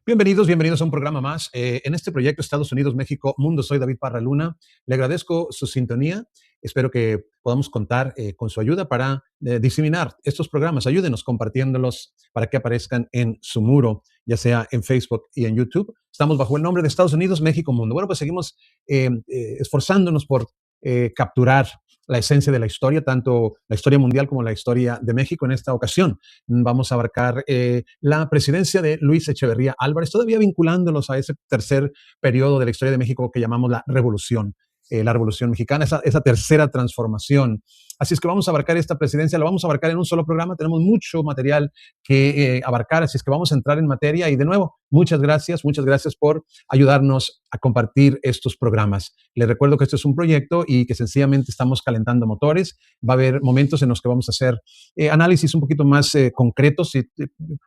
Bienvenidos, bienvenidos a un programa más. En este proyecto Estados Unidos, México, Mundo, soy David Parra Luna. Le agradezco su sintonía. Espero que podamos contar con su ayuda para diseminar estos programas. Ayúdenos compartiéndolos para que aparezcan en su muro, ya sea en Facebook y en YouTube. Estamos bajo el nombre de Estados Unidos, México, Mundo. Bueno, pues seguimos esforzándonos por capturar la esencia de la historia, tanto la historia mundial como la historia de México. En esta ocasión vamos a abarcar la presidencia de Luis Echeverría Álvarez, todavía vinculándolos a ese tercer periodo de la historia de México que llamamos la Revolución Mexicana, esa tercera transformación. Así es que vamos a abarcar esta presidencia, la vamos a abarcar en un solo programa, tenemos mucho material que abarcar, así es que vamos a entrar en materia y de nuevo, muchas gracias por ayudarnos a compartir estos programas. Les recuerdo que esto es un proyecto y que sencillamente estamos calentando motores. Va a haber momentos en los que vamos a hacer análisis un poquito más concretos y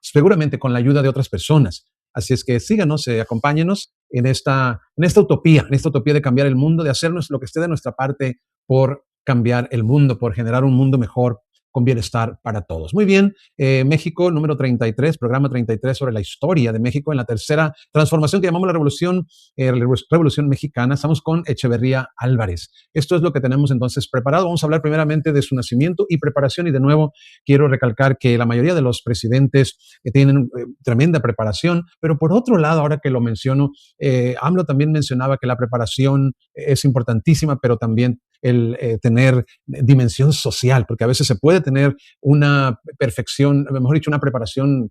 seguramente con la ayuda de otras personas. Así es que síganos, acompáñenos en esta utopía, de cambiar el mundo, de hacernos lo que esté de nuestra parte por cambiar el mundo, por generar un mundo mejor con bienestar para todos. Muy bien, México número 33, programa 33 sobre la historia de México en la tercera transformación que llamamos la Revolución Mexicana. Estamos con Echeverría Álvarez. Esto es lo que tenemos entonces preparado. Vamos a hablar primeramente de su nacimiento y preparación y de nuevo quiero recalcar que la mayoría de los presidentes tienen tremenda preparación, pero por otro lado, ahora que lo menciono, AMLO también mencionaba que la preparación es importantísima, pero también el tener dimensión social, porque a veces se puede tener una perfección, mejor dicho, una preparación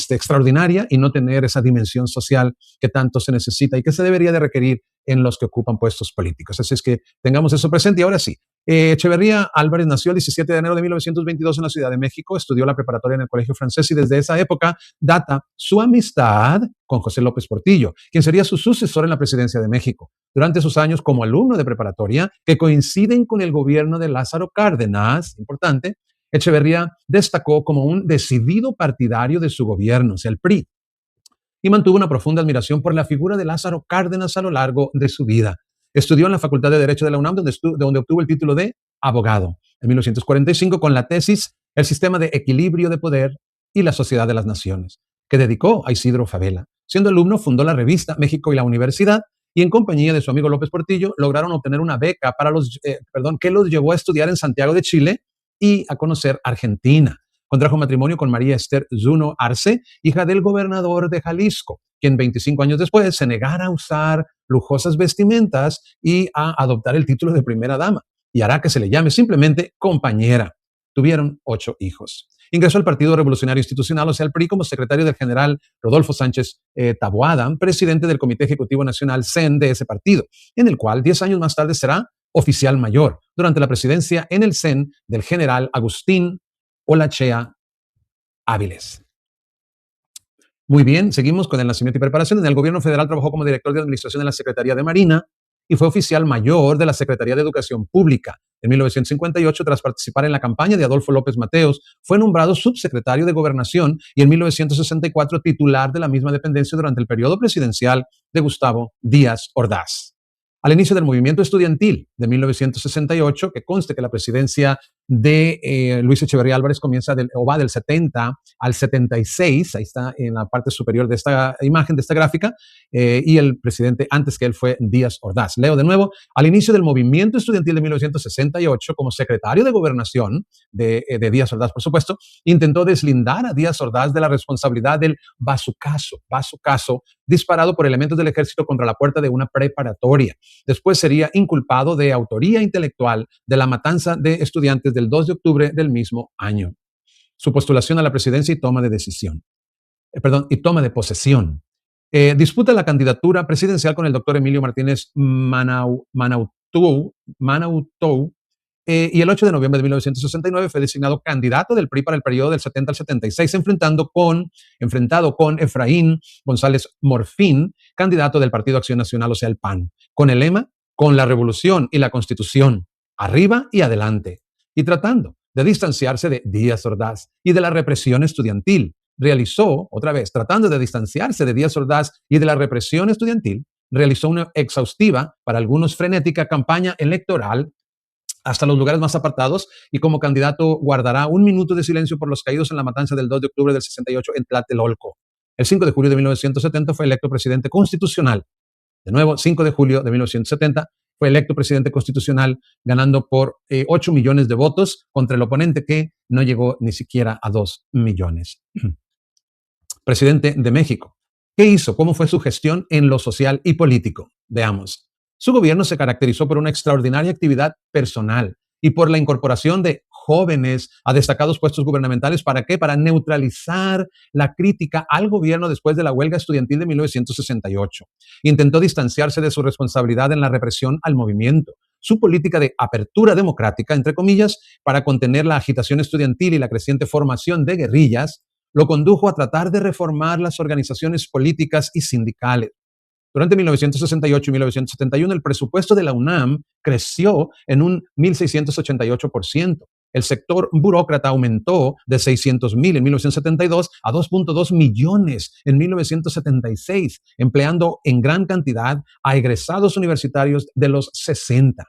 extraordinaria y no tener esa dimensión social que tanto se necesita y que se debería de requerir en los que ocupan puestos políticos. Así es que tengamos eso presente. Y ahora sí, Echeverría Álvarez nació el 17 de enero de 1922 en la Ciudad de México, estudió la preparatoria en el Colegio Francés y desde esa época data su amistad con José López Portillo, quien sería su sucesor en la presidencia de México. Durante sus años como alumno de preparatoria, que coinciden con el gobierno de Lázaro Cárdenas, importante, Echeverría destacó como un decidido partidario de su gobierno, o sea, el PRI, y mantuvo una profunda admiración por la figura de Lázaro Cárdenas a lo largo de su vida. Estudió en la Facultad de Derecho de la UNAM, donde obtuvo el título de abogado. En 1945, con la tesis El sistema de equilibrio de poder y la sociedad de las naciones, que dedicó a Isidro Fabela. Siendo alumno, fundó la revista México y la Universidad, y en compañía de su amigo López Portillo lograron obtener una beca que los llevó a estudiar en Santiago de Chile y a conocer Argentina. Contrajo matrimonio con María Esther Zuno Arce, hija del gobernador de Jalisco, quien 25 años después se negara a usar lujosas vestimentas y a adoptar el título de primera dama, y hará que se le llame simplemente compañera. Tuvieron 8 hijos. Ingresó al Partido Revolucionario Institucional, o sea, al PRI, como secretario del general Rodolfo Sánchez Taboada, presidente del Comité Ejecutivo Nacional CEN de ese partido, en el cual 10 años más tarde será oficial mayor, durante la presidencia en el CEN del general Agustín Olachea Áviles. Muy bien, seguimos con el nacimiento y preparación. En el gobierno federal trabajó como director de administración en la Secretaría de Marina y fue oficial mayor de la Secretaría de Educación Pública. En 1958, tras participar en la campaña de Adolfo López Mateos, fue nombrado subsecretario de Gobernación y en 1964 titular de la misma dependencia durante el periodo presidencial de Gustavo Díaz Ordaz. Al inicio del movimiento estudiantil de 1968, que conste que la presidencia de Luis Echeverría Álvarez va del 70 al 76, ahí está en la parte superior de esta imagen, de esta gráfica, y el presidente antes que él fue Díaz Ordaz. Leo de nuevo: al inicio del movimiento estudiantil de 1968, como secretario de Gobernación de Díaz Ordaz, por supuesto, intentó deslindar a Díaz Ordaz de la responsabilidad del bazucazo disparado por elementos del ejército contra la puerta de una preparatoria. Después sería inculpado de autoría intelectual de la matanza de estudiantes del 2 de octubre del mismo año. Su postulación a la presidencia y toma de posesión. Disputa la candidatura presidencial con el doctor Emilio Martínez Manautou, y el 8 de noviembre de 1969 fue designado candidato del PRI para el periodo del 70 al 76, enfrentado con Efraín González Morfín, candidato del Partido Acción Nacional, o sea, el PAN, con el lema "Con la revolución y la constitución, arriba y adelante", y tratando de distanciarse de Díaz Ordaz y de la represión estudiantil. Tratando de distanciarse de Díaz Ordaz y de la represión estudiantil, realizó una exhaustiva, para algunos frenética, campaña electoral hasta los lugares más apartados, y como candidato guardará un minuto de silencio por los caídos en la matanza del 2 de octubre del 68 en Tlatelolco. El 5 de julio de 1970 fue electo presidente constitucional. De nuevo, 5 de julio de 1970 fue electo presidente constitucional, ganando por 8 millones de votos contra el oponente que no llegó ni siquiera a 2 millones. Presidente de México. ¿Qué hizo? ¿Cómo fue su gestión en lo social y político? Veamos. Su gobierno se caracterizó por una extraordinaria actividad personal y por la incorporación de jóvenes a destacados puestos gubernamentales. ¿Para qué? Para neutralizar la crítica al gobierno después de la huelga estudiantil de 1968. Intentó distanciarse de su responsabilidad en la represión al movimiento. Su política de apertura democrática, entre comillas, para contener la agitación estudiantil y la creciente formación de guerrillas, lo condujo a tratar de reformar las organizaciones políticas y sindicales. Durante 1968 y 1971, el presupuesto de la UNAM creció en un 1.688%. El sector burócrata aumentó de 600,000 en 1972 a 2.2 millones en 1976, empleando en gran cantidad a egresados universitarios de los 60.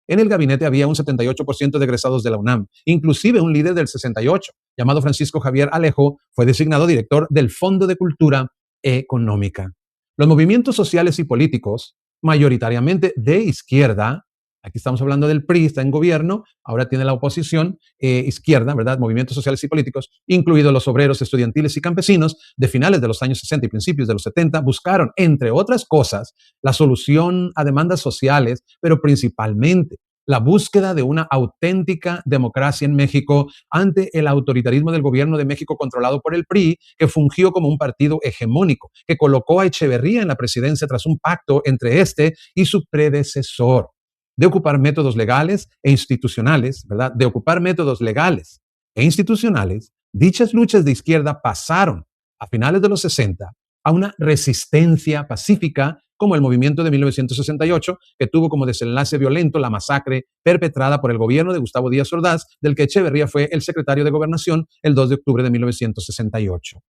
En el gabinete había un 78% de egresados de la UNAM. Inclusive un líder del 68, llamado Francisco Javier Alejo, fue designado director del Fondo de Cultura Económica. Los movimientos sociales y políticos, mayoritariamente de izquierda, aquí estamos hablando del PRI, está en gobierno, ahora tiene la oposición, izquierda, ¿verdad? Movimientos sociales y políticos, incluidos los obreros, estudiantiles y campesinos, de finales de los años 60 y principios de los 70, buscaron, entre otras cosas, la solución a demandas sociales, pero principalmente la búsqueda de una auténtica democracia en México ante el autoritarismo del gobierno de México controlado por el PRI, que fungió como un partido hegemónico, que colocó a Echeverría en la presidencia tras un pacto entre este y su predecesor, de ocupar métodos legales e institucionales, ¿verdad? De ocupar métodos legales e institucionales, dichas luchas de izquierda pasaron a finales de los 60 a una resistencia pacífica, como el movimiento de 1968, que tuvo como desenlace violento la masacre perpetrada por el gobierno de Gustavo Díaz Ordaz, del que Echeverría fue el secretario de Gobernación el 2 de octubre de 1968.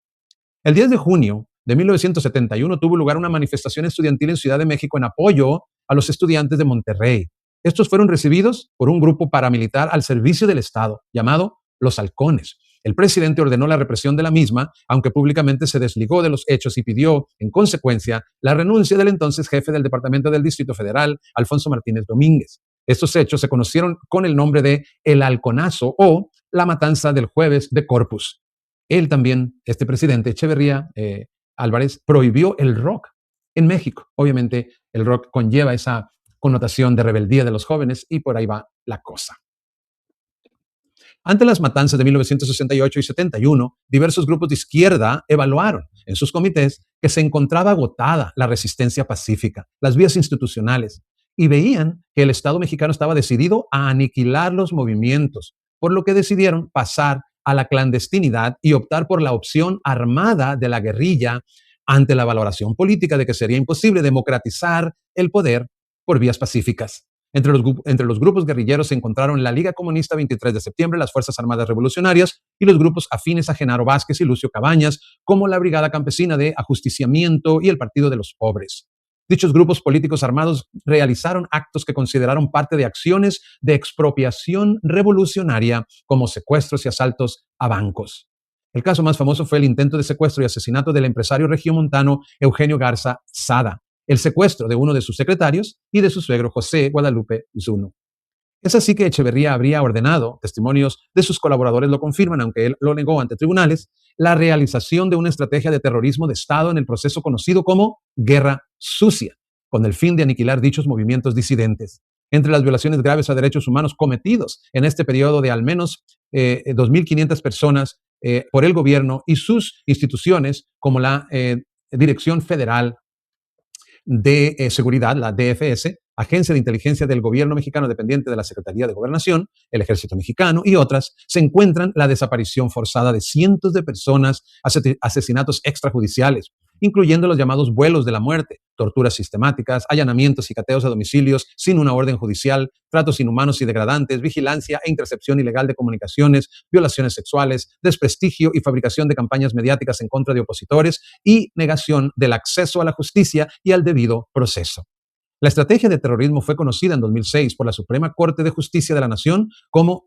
El 10 de junio de 1971 tuvo lugar una manifestación estudiantil en Ciudad de México en apoyo a los estudiantes de Monterrey. Estos fueron recibidos por un grupo paramilitar al servicio del Estado, llamado Los Halcones. El presidente ordenó la represión de la misma, aunque públicamente se desligó de los hechos y pidió, en consecuencia, la renuncia del entonces jefe del Departamento del Distrito Federal, Alfonso Martínez Domínguez. Estos hechos se conocieron con el nombre de El Halconazo o la matanza del jueves de Corpus. Él también, este presidente Echeverría Álvarez, prohibió el rock en México. Obviamente, el rock conlleva esa connotación de rebeldía de los jóvenes y por ahí va la cosa. Ante las matanzas de 1968 y 71, diversos grupos de izquierda evaluaron en sus comités que se encontraba agotada la resistencia pacífica, las vías institucionales, y veían que el Estado mexicano estaba decidido a aniquilar los movimientos, por lo que decidieron pasar a la clandestinidad y optar por la opción armada de la guerrilla ante la valoración política de que sería imposible democratizar el poder por vías pacíficas. Entre los grupos guerrilleros se encontraron la Liga Comunista 23 de septiembre, las Fuerzas Armadas Revolucionarias y los grupos afines a Genaro Vázquez y Lucio Cabañas, como la Brigada Campesina de Ajusticiamiento y el Partido de los Pobres. Dichos grupos políticos armados realizaron actos que consideraron parte de acciones de expropiación revolucionaria, como secuestros y asaltos a bancos. El caso más famoso fue el intento de secuestro y asesinato del empresario regiomontano Eugenio Garza Sada, el secuestro de uno de sus secretarios y de su suegro José Guadalupe Zuno. Es así que Echeverría habría ordenado, testimonios de sus colaboradores lo confirman, aunque él lo negó ante tribunales, la realización de una estrategia de terrorismo de Estado en el proceso conocido como Guerra Sucia, con el fin de aniquilar dichos movimientos disidentes. Entre las violaciones graves a derechos humanos cometidos en este periodo de al menos 2.500 personas por el gobierno y sus instituciones, como la Dirección Federal de Seguridad, la DFS, Agencia de Inteligencia del Gobierno Mexicano dependiente de la Secretaría de Gobernación, el Ejército Mexicano y otras, se encuentran la desaparición forzada de cientos de personas, asesinatos extrajudiciales, incluyendo los llamados vuelos de la muerte, torturas sistemáticas, allanamientos y cateos a domicilios sin una orden judicial, tratos inhumanos y degradantes, vigilancia e intercepción ilegal de comunicaciones, violaciones sexuales, desprestigio y fabricación de campañas mediáticas en contra de opositores y negación del acceso a la justicia y al debido proceso. La estrategia de terrorismo fue conocida en 2006 por la Suprema Corte de Justicia de la Nación como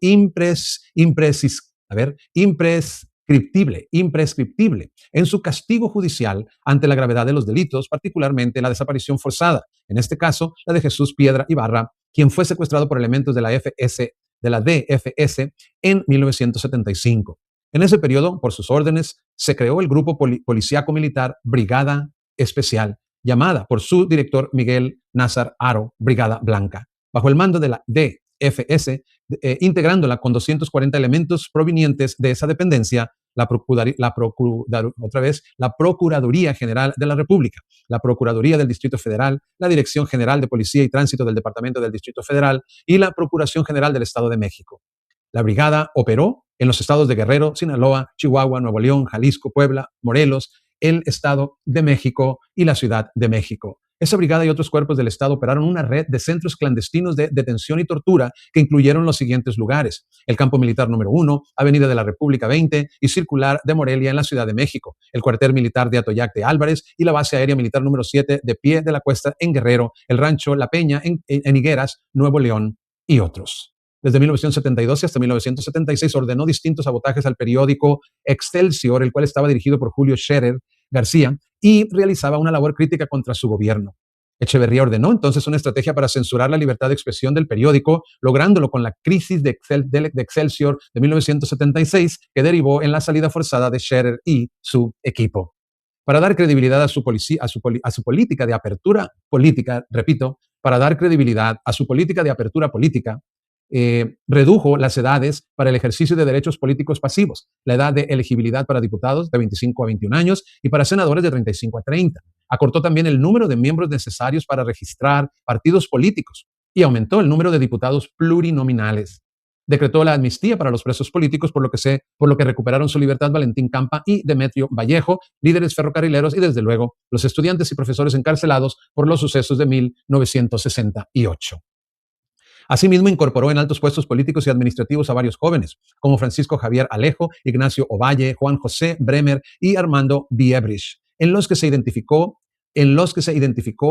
imprescriptible en su castigo judicial ante la gravedad de los delitos, particularmente la desaparición forzada, en este caso la de Jesús Piedra Ibarra, quien fue secuestrado por elementos de la DFS en 1975. En ese periodo, por sus órdenes, se creó el grupo policíaco militar Brigada Especial, llamada por su director Miguel Nazar Haro Brigada Blanca, bajo el mando de la DFS, integrándola con 240 elementos provenientes de esa dependencia, la Procuraduría General de la República, la Procuraduría del Distrito Federal, la Dirección General de Policía y Tránsito del Departamento del Distrito Federal y la Procuración General del Estado de México. La brigada operó en los estados de Guerrero, Sinaloa, Chihuahua, Nuevo León, Jalisco, Puebla, Morelos, el Estado de México y la Ciudad de México. Esa brigada y otros cuerpos del Estado operaron una red de centros clandestinos de detención y tortura que incluyeron los siguientes lugares: el Campo Militar número 1, Avenida de la República 20 y Circular de Morelia en la Ciudad de México, el Cuartel Militar de Atoyac de Álvarez y la Base Aérea Militar número 7 de Pie de la Cuesta en Guerrero, el Rancho La Peña en Higueras, Nuevo León y otros. Desde 1972 hasta 1976 ordenó distintos sabotajes al periódico Excelsior, el cual estaba dirigido por Julio Scherer García, y realizaba una labor crítica contra su gobierno. Echeverría ordenó entonces una estrategia para censurar la libertad de expresión del periódico, lográndolo con la crisis de Excelsior de 1976, que derivó en la salida forzada de Scherer y su equipo. Para dar credibilidad a su política de apertura política, repito, para dar credibilidad a su política de apertura política, redujo las edades para el ejercicio de derechos políticos pasivos, la edad de elegibilidad para diputados de 25 a 21 años y para senadores de 35 a 30. Acortó también el número de miembros necesarios para registrar partidos políticos y aumentó el número de diputados plurinominales. Decretó la amnistía para los presos políticos, por lo que recuperaron su libertad Valentín Campa y Demetrio Vallejo, líderes ferrocarrileros, y desde luego los estudiantes y profesores encarcelados por los sucesos de 1968. Asimismo, incorporó en altos puestos políticos y administrativos a varios jóvenes, como Francisco Javier Alejo, Ignacio Ovalle, Juan José Bremer y Armando Biebrich, en los que se identificó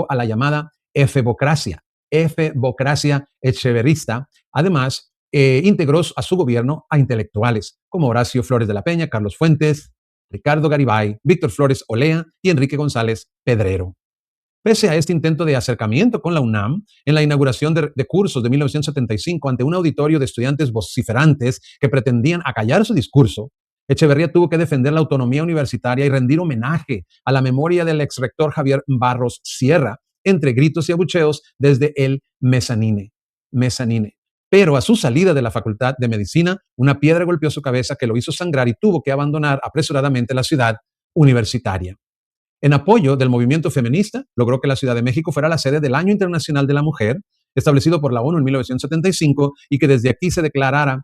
a la llamada efebocracia echeverrista. Además, integró a su gobierno a intelectuales como Horacio Flores de la Peña, Carlos Fuentes, Ricardo Garibay, Víctor Flores Olea y Enrique González Pedrero. Pese a este intento de acercamiento con la UNAM, en la inauguración de cursos de 1975 ante un auditorio de estudiantes vociferantes que pretendían acallar su discurso, Echeverría tuvo que defender la autonomía universitaria y rendir homenaje a la memoria del exrector Javier Barros Sierra, entre gritos y abucheos desde el mezanine. Pero a su salida de la Facultad de Medicina, una piedra golpeó su cabeza que lo hizo sangrar y tuvo que abandonar apresuradamente la ciudad universitaria. En apoyo del movimiento feminista, logró que la Ciudad de México fuera la sede del Año Internacional de la Mujer, establecido por la ONU en 1975, y que desde aquí se declarara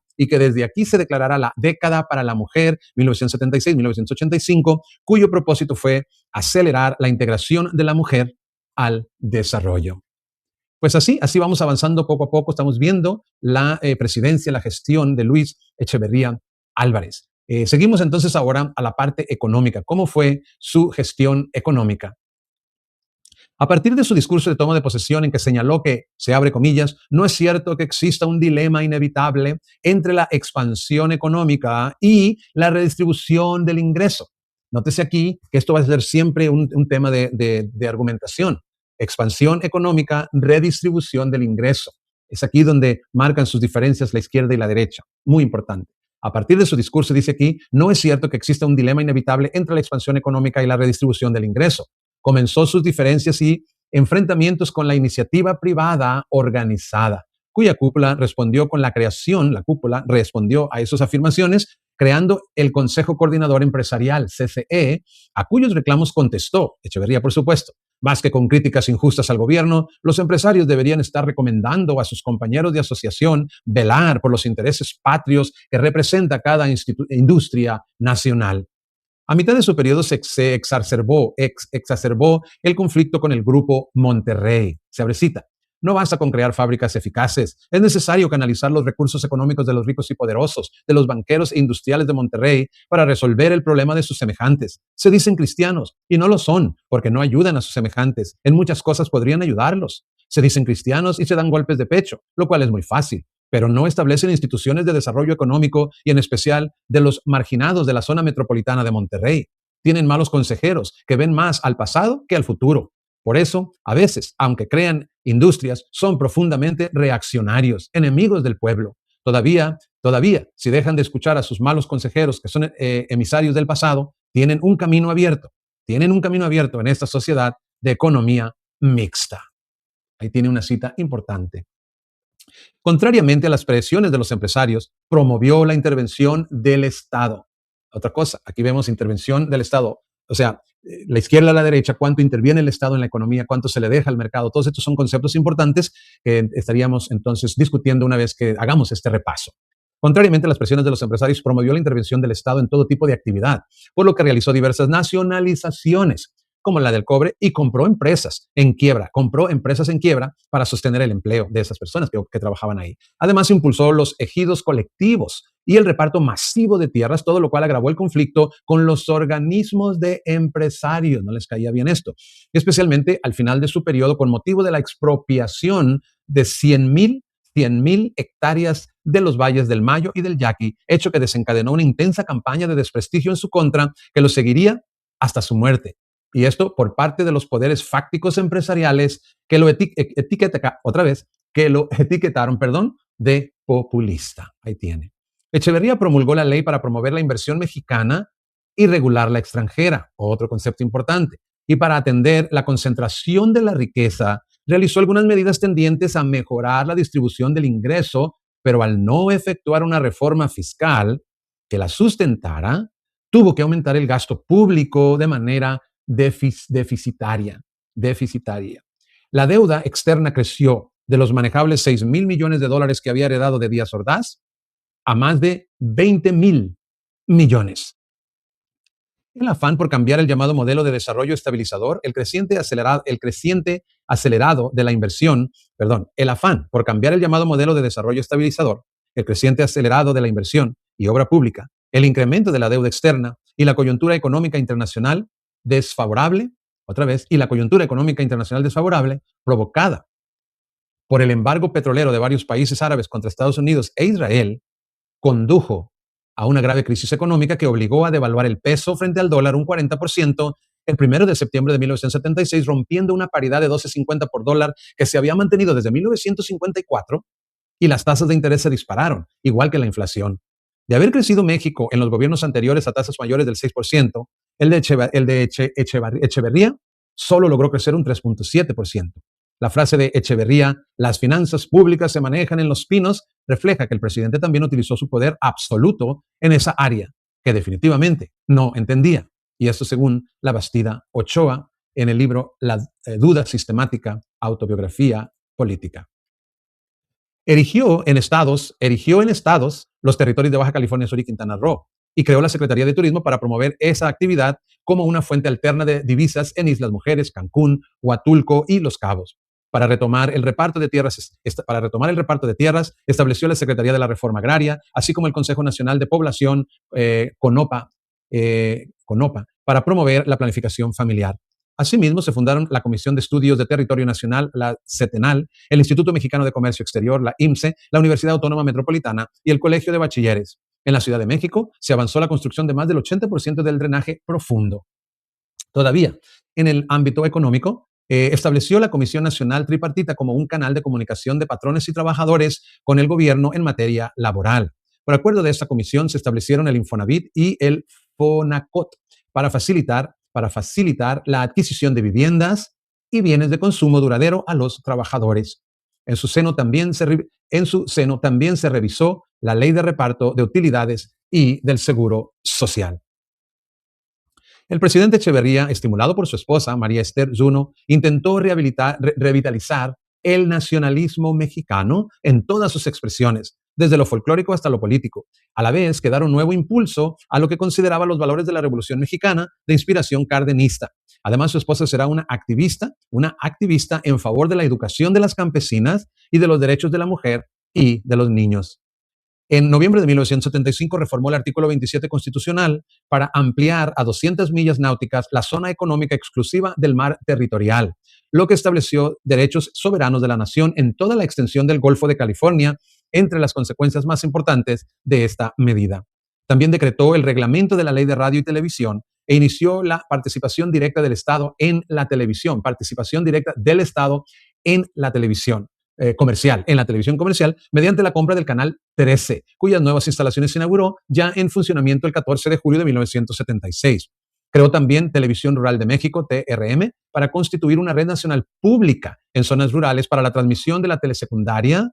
la década para la mujer 1976-1985, cuyo propósito fue acelerar la integración de la mujer al desarrollo. Pues así vamos avanzando poco a poco. Estamos viendo la presidencia, la gestión de Luis Echeverría Álvarez. Seguimos entonces ahora a la parte económica. ¿Cómo fue su gestión económica? A partir de su discurso de toma de posesión, en que señaló que, se abre comillas, no es cierto que exista un dilema inevitable entre la expansión económica y la redistribución del ingreso. Nótese aquí que esto va a ser siempre un tema de argumentación. Expansión económica, redistribución del ingreso. Es aquí donde marcan sus diferencias la izquierda y la derecha. Muy importante. A partir de su discurso dice aquí, no es cierto que exista un dilema inevitable entre la expansión económica y la redistribución del ingreso. Comenzó sus diferencias y enfrentamientos con la iniciativa privada organizada, cuya cúpula respondió a esas afirmaciones, creando el Consejo Coordinador Empresarial, CCE, a cuyos reclamos contestó Echeverría, por supuesto. Más que con críticas injustas al gobierno, los empresarios deberían estar recomendando a sus compañeros de asociación velar por los intereses patrios que representa cada industria nacional. A mitad de su periodo se exacerbó el conflicto con el Grupo Monterrey. Se abre cita. No basta con crear fábricas eficaces. Es necesario canalizar los recursos económicos de los ricos y poderosos, de los banqueros e industriales de Monterrey, para resolver el problema de sus semejantes. Se dicen cristianos y no lo son, porque no ayudan a sus semejantes. En muchas cosas podrían ayudarlos. Se dicen cristianos y se dan golpes de pecho, lo cual es muy fácil. pero no establecen instituciones de desarrollo económico y en especial de los marginados de la zona metropolitana de Monterrey. Tienen malos consejeros que ven más al pasado que al futuro. Por eso, a veces, aunque crean industrias, son profundamente reaccionarios, enemigos del pueblo. Todavía, si dejan de escuchar a sus malos consejeros, que son emisarios del pasado, tienen un camino abierto en esta sociedad de economía mixta. Ahí tiene una cita importante. Contrariamente a las presiones de los empresarios, promovió la intervención del Estado. Otra cosa, aquí vemos intervención del Estado. O sea, la izquierda a la derecha, cuánto interviene el Estado en la economía, cuánto se le deja al mercado. Todos estos son conceptos importantes que estaríamos entonces discutiendo una vez que hagamos este repaso. Contrariamente a las presiones de los empresarios, promovió la intervención del Estado en todo tipo de actividad, por lo que realizó diversas nacionalizaciones, como la del cobre, y compró empresas en quiebra para sostener el empleo de esas personas que trabajaban ahí. Además, impulsó los ejidos colectivos y el reparto masivo de tierras, todo lo cual agravó el conflicto con los organismos de empresarios. No les caía bien esto, especialmente al final de su periodo con motivo de la expropiación de 100,000 hectáreas de los valles del Mayo y del Yaqui, hecho que desencadenó una intensa campaña de desprestigio en su contra que lo seguiría hasta su muerte. Y esto por parte de los poderes fácticos empresariales que lo etiquetaron, de populista. Ahí tiene. Echeverría promulgó la ley para promover la inversión mexicana y regular la extranjera, otro concepto importante. Y para atender la concentración de la riqueza, realizó algunas medidas tendientes a mejorar la distribución del ingreso, pero al no efectuar una reforma fiscal que la sustentara, tuvo que aumentar el gasto público de manera deficitaria. La deuda externa creció de los manejables 6,000 millones de dólares que había heredado de Díaz Ordaz a más de 20,000 millones. El afán por cambiar el llamado modelo de desarrollo estabilizador, el afán por cambiar el llamado modelo de desarrollo estabilizador, el creciente acelerado de la inversión y obra pública, el incremento de la deuda externa y la coyuntura económica internacional desfavorable, provocada por el embargo petrolero de varios países árabes contra Estados Unidos e Israel, condujo a una grave crisis económica que obligó a devaluar el peso frente al dólar un 40% el 1 de septiembre de 1976, rompiendo una paridad de 12.50 por dólar que se había mantenido desde 1954, y las tasas de interés se dispararon, igual que la inflación. De haber crecido México en los gobiernos anteriores a tasas mayores del 6%, el de Echeverría solo logró crecer un 3.7%. La frase de Echeverría, las finanzas públicas se manejan en los pinos, refleja que el presidente también utilizó su poder absoluto en esa área, que definitivamente no entendía. Y esto según la Bastida Ochoa en el libro La duda sistemática, autobiografía política. Erigió en estados los territorios de Baja California Sur y Quintana Roo y creó la Secretaría de Turismo para promover esa actividad como una fuente alterna de divisas en Islas Mujeres, Cancún, Huatulco y Los Cabos. Para retomar el reparto de tierras, estableció la Secretaría de la Reforma Agraria, así como el Consejo Nacional de Población, CONOPA, para promover la planificación familiar. Asimismo, se fundaron la Comisión de Estudios de Territorio Nacional, la CETENAL, el Instituto Mexicano de Comercio Exterior, la IMCE, la Universidad Autónoma Metropolitana y el Colegio de Bachilleres. En la Ciudad de México se avanzó la construcción de más del 80% del drenaje profundo. Todavía, en el ámbito económico, estableció la Comisión Nacional Tripartita como un canal de comunicación de patrones y trabajadores con el gobierno en materia laboral. Por acuerdo de esta comisión se establecieron el Infonavit y el FONACOT para facilitar la adquisición de viviendas y bienes de consumo duradero a los trabajadores. En su seno también se revisó la ley de reparto de utilidades y del seguro social. El presidente Echeverría, estimulado por su esposa, María Esther Zuno, intentó revitalizar el nacionalismo mexicano en todas sus expresiones, desde lo folclórico hasta lo político, a la vez que dar un nuevo impulso a lo que consideraba los valores de la Revolución Mexicana de inspiración cardenista. Además, su esposa será una activista en favor de la educación de las campesinas y de los derechos de la mujer y de los niños. En noviembre de 1975 reformó el artículo 27 constitucional para ampliar a 200 millas náuticas la zona económica exclusiva del mar territorial, lo que estableció derechos soberanos de la nación en toda la extensión del Golfo de California entre las consecuencias más importantes de esta medida. También decretó el reglamento de la Ley de Radio y Televisión e inició la participación directa del Estado en la televisión, participación directa del Estado en la televisión comercial, en la televisión comercial, mediante la compra del canal 13, cuyas nuevas instalaciones se inauguró ya en funcionamiento el 14 de julio de 1976. Creó también Televisión Rural de México, TRM, para constituir una red nacional pública en zonas rurales para la transmisión de la telesecundaria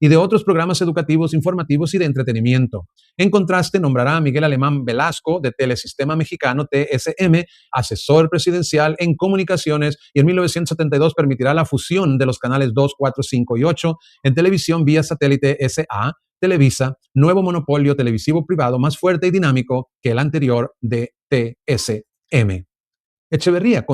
y de otros programas educativos, informativos y de entretenimiento. En contraste, nombrará a Miguel Alemán Velasco de Telesistema Mexicano, TSM, asesor presidencial en comunicaciones, y en 1972 permitirá la fusión de los canales 2, 4, 5 y 8 en televisión vía satélite SA, Televisa, nuevo monopolio televisivo privado más fuerte y dinámico que el anterior de TSM. Echeverría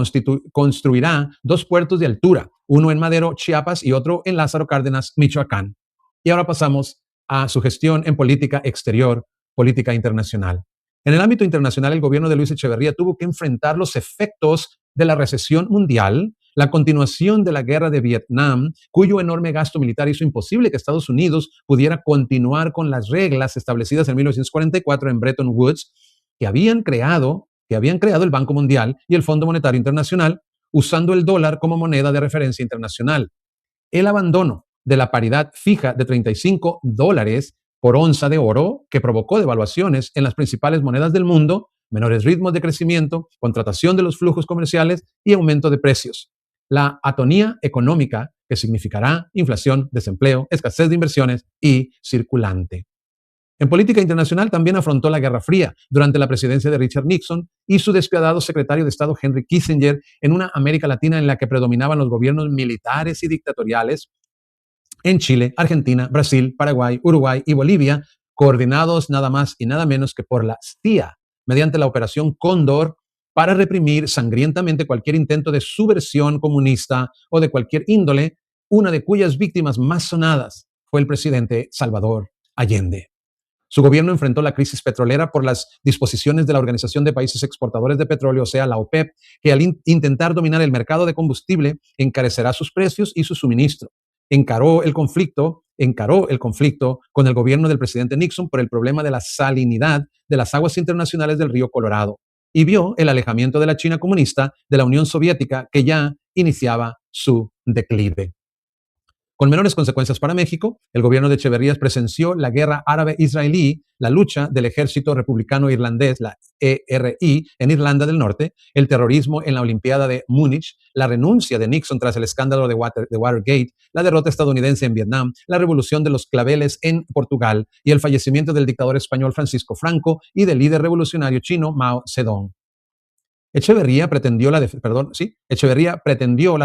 construirá 2 puertos de altura, uno en Madero, Chiapas, y otro en Lázaro Cárdenas, Michoacán. Y ahora pasamos a su gestión en política exterior, política internacional. En el ámbito internacional, el gobierno de Luis Echeverría tuvo que enfrentar los efectos de la recesión mundial, la continuación de la guerra de Vietnam, cuyo enorme gasto militar hizo imposible que Estados Unidos pudiera continuar con las reglas establecidas en 1944 en Bretton Woods, que habían creado el Banco Mundial y el Fondo Monetario Internacional, usando el dólar como moneda de referencia internacional. El abandono de la paridad fija de $35 por onza de oro, que provocó devaluaciones en las principales monedas del mundo, menores ritmos de crecimiento, contratación de los flujos comerciales y aumento de precios. La atonía económica, que significará inflación, desempleo, escasez de inversiones y circulante. En política internacional también afrontó la Guerra Fría durante la presidencia de Richard Nixon y su despiadado secretario de Estado Henry Kissinger, en una América Latina en la que predominaban los gobiernos militares y dictatoriales en Chile, Argentina, Brasil, Paraguay, Uruguay y Bolivia, coordinados nada más y nada menos que por la CIA, mediante la Operación Cóndor, para reprimir sangrientamente cualquier intento de subversión comunista o de cualquier índole, una de cuyas víctimas más sonadas fue el presidente Salvador Allende. Su gobierno enfrentó la crisis petrolera por las disposiciones de la Organización de Países Exportadores de Petróleo, o sea, la OPEP, que al intentar dominar el mercado de combustible encarecerá sus precios y su suministro. Encaró el conflicto con el gobierno del presidente Nixon por el problema de la salinidad de las aguas internacionales del río Colorado y vio el alejamiento de la China comunista de la Unión Soviética, que ya iniciaba su declive. Con menores consecuencias para México, el gobierno de Echeverría presenció la guerra árabe-israelí, la lucha del ejército republicano irlandés, la ERI, en Irlanda del Norte, el terrorismo en la Olimpiada de Múnich, la renuncia de Nixon tras el escándalo de Watergate, la derrota estadounidense en Vietnam, la revolución de los claveles en Portugal y el fallecimiento del dictador español Francisco Franco y del líder revolucionario chino Mao Zedong. Echeverría pretendió la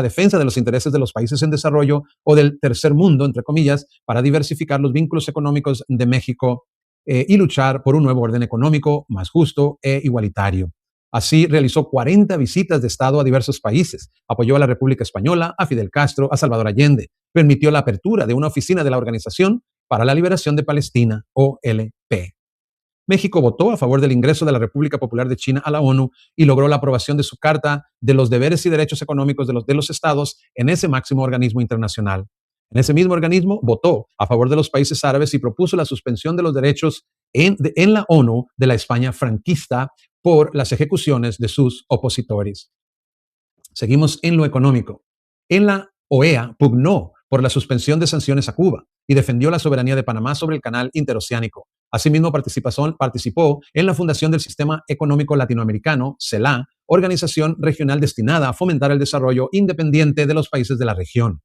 defensa de los intereses de los países en desarrollo o del tercer mundo, entre comillas, para diversificar los vínculos económicos de México y luchar por un nuevo orden económico más justo e igualitario. Así realizó 40 visitas de Estado a diversos países, apoyó a la República Española, a Fidel Castro, a Salvador Allende, permitió la apertura de una oficina de la Organización para la Liberación de Palestina, OLP. México votó a favor del ingreso de la República Popular de China a la ONU y logró la aprobación de su Carta de los Deberes y Derechos Económicos de los Estados en ese máximo organismo internacional. En ese mismo organismo votó a favor de los países árabes y propuso la suspensión de los derechos en la ONU de la España franquista por las ejecuciones de sus opositores. Seguimos en lo económico. En la OEA pugnó por la suspensión de sanciones a Cuba y defendió la soberanía de Panamá sobre el canal interoceánico. Asimismo, participó en la fundación del Sistema Económico Latinoamericano, CELA, organización regional destinada a fomentar el desarrollo independiente de los países de la región.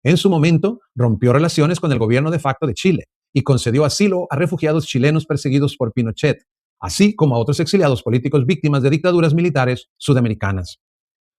En su momento, rompió relaciones con el gobierno de facto de Chile y concedió asilo a refugiados chilenos perseguidos por Pinochet, así como a otros exiliados políticos víctimas de dictaduras militares sudamericanas.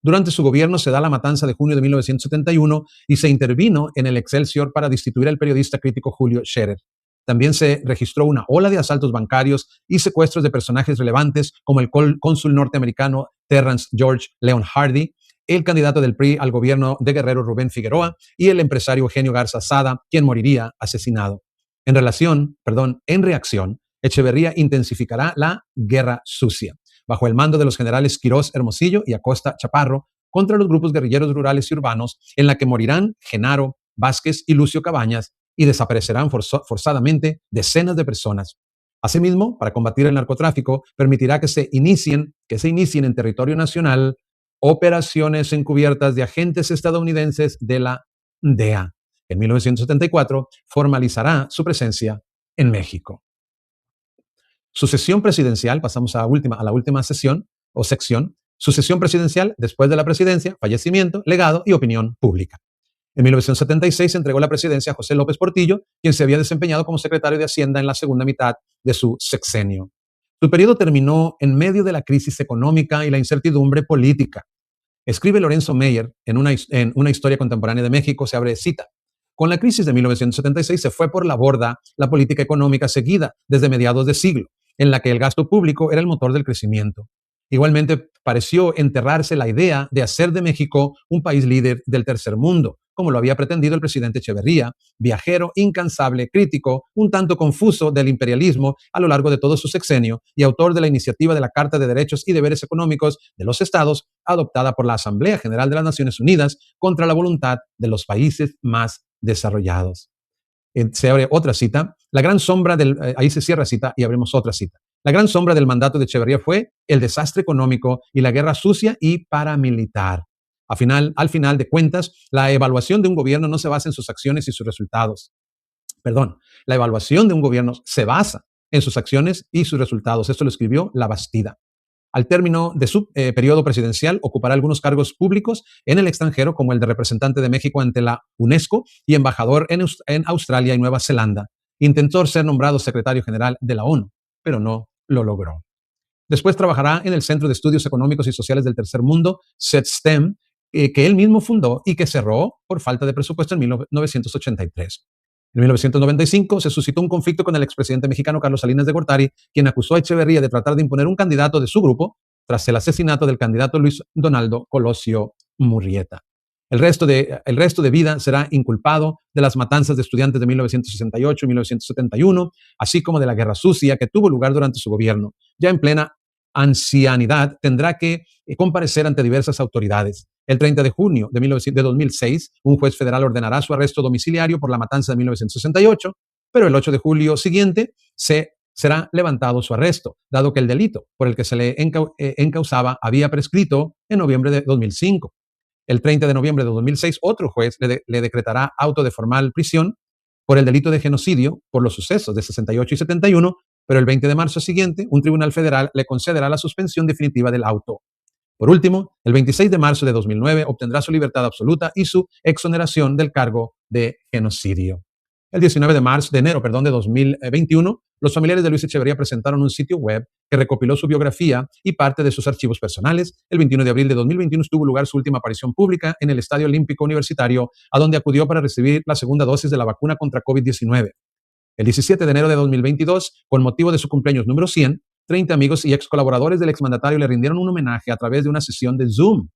Durante su gobierno se da la matanza de junio de 1971 y se intervino en el Excelsior para destituir al periodista crítico Julio Scherer. También se registró una ola de asaltos bancarios y secuestros de personajes relevantes como el cónsul norteamericano Terrence George Leon Hardy, el candidato del PRI al gobierno de Guerrero Rubén Figueroa y el empresario Eugenio Garza Sada, quien moriría asesinado. En reacción, Echeverría intensificará la guerra sucia, bajo el mando de los generales Quirós Hermosillo y Acosta Chaparro, contra los grupos guerrilleros rurales y urbanos, en la que morirán Genaro Vázquez y Lucio Cabañas, y desaparecerán forzadamente decenas de personas. Asimismo, para combatir el narcotráfico, permitirá que se inicien en territorio nacional operaciones encubiertas de agentes estadounidenses de la DEA. En 1974 formalizará su presencia en México. Sucesión presidencial, pasamos a la última sesión o sección. Sucesión presidencial después de la presidencia, fallecimiento, legado y opinión pública. En 1976 se entregó la presidencia a José López Portillo, quien se había desempeñado como secretario de Hacienda en la segunda mitad de su sexenio. Su periodo terminó en medio de la crisis económica y la incertidumbre política. Escribe Lorenzo Meyer en una historia contemporánea de México, se abre cita. Con la crisis de 1976 se fue por la borda la política económica seguida desde mediados de siglo, en la que el gasto público era el motor del crecimiento. Igualmente pareció enterrarse la idea de hacer de México un país líder del tercer mundo, como lo había pretendido el presidente Echeverría, viajero, incansable, crítico, un tanto confuso del imperialismo a lo largo de todo su sexenio y autor de la iniciativa de la Carta de Derechos y Deberes Económicos de los Estados, adoptada por la Asamblea General de las Naciones Unidas contra la voluntad de los países más desarrollados. Se abre otra cita, ahí se cierra cita y abrimos otra cita. La gran sombra del mandato de Echeverría fue el desastre económico y la guerra sucia y paramilitar. Al final de cuentas, la evaluación de un gobierno no se basa en sus acciones y sus resultados. La evaluación de un gobierno se basa en sus acciones y sus resultados. Esto lo escribió La Bastida. Al término de su periodo presidencial, ocupará algunos cargos públicos en el extranjero, como el de representante de México ante la UNESCO y embajador en Australia y Nueva Zelanda. Intentó ser nombrado secretario general de la ONU, pero no lo logró. Después trabajará en el Centro de Estudios Económicos y Sociales del Tercer Mundo, CETSTEM, que él mismo fundó y que cerró por falta de presupuesto en 1983. En 1995 se suscitó un conflicto con el expresidente mexicano Carlos Salinas de Gortari, quien acusó a Echeverría de tratar de imponer un candidato de su grupo tras el asesinato del candidato Luis Donaldo Colosio Murrieta. El resto de vida será inculpado de las matanzas de estudiantes de 1968 y 1971, así como de la guerra sucia que tuvo lugar durante su gobierno. Ya en plena ancianidad tendrá que comparecer ante diversas autoridades. El 30 de junio de 2006, un juez federal ordenará su arresto domiciliario por la matanza de 1968, pero el 8 de julio siguiente será levantado su arresto, dado que el delito por el que se le encausaba había prescrito en noviembre de 2005. El 30 de noviembre de 2006, otro juez le decretará auto de formal prisión por el delito de genocidio por los sucesos de 68 y 71, pero el 20 de marzo siguiente, un tribunal federal le concederá la suspensión definitiva del auto. Por último, el 26 de marzo de 2009 obtendrá su libertad absoluta y su exoneración del cargo de genocidio. El 19 de enero de 2021, los familiares de Luis Echeverría presentaron un sitio web que recopiló su biografía y parte de sus archivos personales. El 21 de abril de 2021 tuvo lugar su última aparición pública en el Estadio Olímpico Universitario, a donde acudió para recibir la segunda dosis de la vacuna contra COVID-19. El 17 de enero de 2022, con motivo de su cumpleaños número 100, 30 amigos y ex colaboradores del exmandatario le rindieron un homenaje a través de una sesión de Zoom,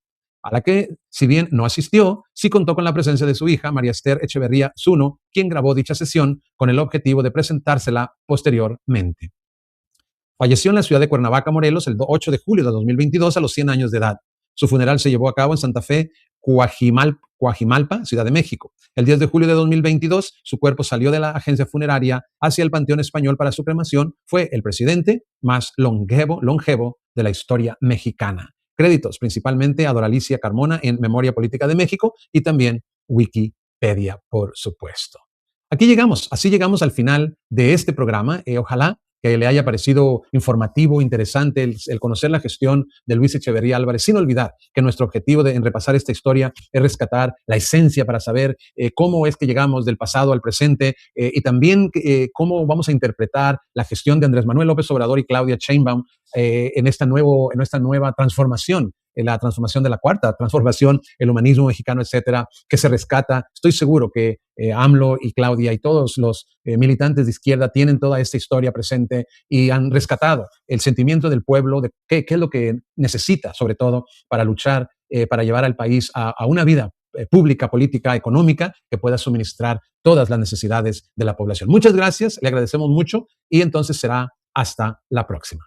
a la que, si bien no asistió, sí contó con la presencia de su hija, María Esther Echeverría Zuno, quien grabó dicha sesión con el objetivo de presentársela posteriormente. Falleció en la ciudad de Cuernavaca, Morelos, el 8 de julio de 2022 a los 100 años de edad. Su funeral se llevó a cabo en Santa Fe, Coajimalpa, Ciudad de México. El 10 de julio de 2022, su cuerpo salió de la agencia funeraria hacia el Panteón Español para su cremación. Fue el presidente más longevo de la historia mexicana. Créditos principalmente a Doralicia Carmona en Memoria Política de México y también Wikipedia, por supuesto. Así llegamos al final de este programa. Ojalá que le haya parecido informativo, interesante el conocer la gestión de Luis Echeverría Álvarez, sin olvidar que nuestro objetivo en repasar esta historia es rescatar la esencia para saber cómo es que llegamos del pasado al presente y también cómo vamos a interpretar la gestión de Andrés Manuel López Obrador y Claudia Sheinbaum en esta nueva transformación, en la transformación de la cuarta transformación, el humanismo mexicano, etcétera, que se rescata. Estoy seguro que AMLO y Claudia y todos los militantes de izquierda tienen toda esta historia presente y han rescatado el sentimiento del pueblo de qué es lo que necesita, sobre todo, para luchar, para llevar al país a una vida pública, política, económica, que pueda suministrar todas las necesidades de la población. Muchas gracias, le agradecemos mucho y entonces será hasta la próxima.